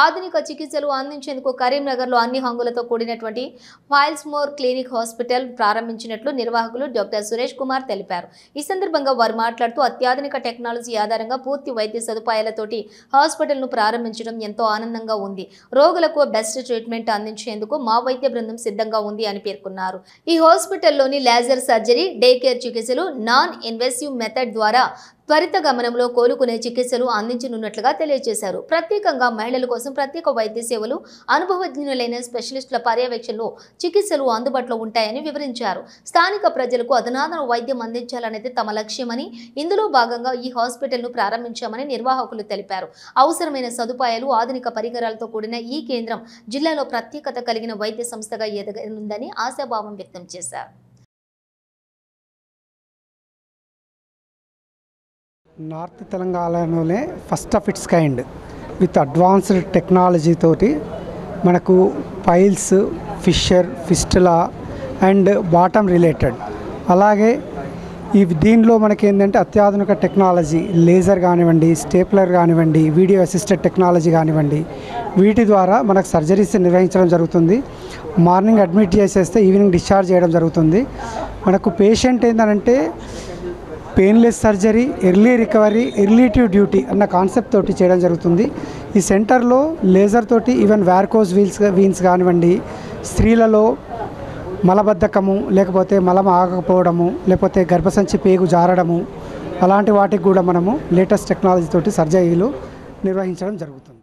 ఆధునిక చికిత్సలు అందించేందుకు కరీంనగర్లో అన్ని హంగులతో కూడినటువంటి ఫైల్స్మోర్ క్లినిక్ హాస్పిటల్ ప్రారంభించినట్లు నిర్వాహకులు డాక్టర్ సురేష్ కుమార్ తెలిపారు. ఈ సందర్భంగా వారు మాట్లాడుతూ అత్యాధునిక టెక్నాలజీ ఆధారంగా పూర్తి వైద్య సదుపాయాలతోటి హాస్పిటల్ను ప్రారంభించడం ఎంతో ఆనందంగా ఉంది. రోగులకు బెస్ట్ ట్రీట్మెంట్ అందించేందుకు మా వైద్య బృందం సిద్ధంగా ఉంది అని పేర్కొన్నారు. ఈ హాస్పిటల్లోని లేజర్ సర్జరీ, డే కేర్ చికిత్సలు, నాన్ ఇన్వెసివ్ మెథడ్ ద్వారా త్వరితగమనంలో కోలుకునే చికిత్సలు అందించనున్నట్లుగా తెలియజేశారు. ప్రత్యేకంగా మహిళల కోసం ప్రత్యేక వైద్య సేవలు, అనుభవజ్ఞులైన స్పెషలిస్టుల పర్యవేక్షణలో చికిత్సలు అందుబాటులో ఉంటాయని వివరించారు. స్థానిక ప్రజలకు అధునాతన వైద్యం అందించాలనేది తమ లక్ష్యమని, ఇందులో భాగంగా ఈ హాస్పిటల్ను ప్రారంభించామని నిర్వాహకులు తెలిపారు. అవసరమైన సదుపాయాలు, ఆధునిక పరికరాలతో కూడిన ఈ కేంద్రం జిల్లాలో ప్రత్యేకత కలిగిన వైద్య సంస్థగా ఎదగనుందని ఆశాభావం వ్యక్తం చేశారు. నార్త్ తెలంగాణలోనే first of its kind with advanced technology తోటి మనకు piles, fissure, fistula and bottom related, అలాగే దీనిలో మనకి ఏంటంటే అత్యాధునిక టెక్నాలజీ, లేజర్ కానివ్వండి, స్టేప్లర్ కానివ్వండి, వీడియో అసిస్టెడ్ టెక్నాలజీ కానివ్వండి, వీటి ద్వారా మనకు సర్జరీస్ నిర్వహించడం జరుగుతుంది. మార్నింగ్ అడ్మిట్ చేసేస్తే ఈవినింగ్ డిశ్చార్జ్ చేయడం జరుగుతుంది. మనకు పేషెంట్ ఏంటంటే painless surgery, early recovery, early to duty అన్న కాన్సెప్ట్ తోటి చేయడం జరుగుతుంది. ఈ సెంటర్లో లేజర్ తోటి ఈవెన్ వ్యార్కోజ్ వీన్స్ కానివ్వండి, స్త్రీలలో మలబద్ధకము, లేకపోతే మలం ఆగకపోవడము, లేకపోతే గర్భసంచి పేగు జారడము, అలాంటి వాటికి కూడా మనము లేటెస్ట్ టెక్నాలజీ తోటి సర్జరీలు నిర్వహించడం జరుగుతుంది.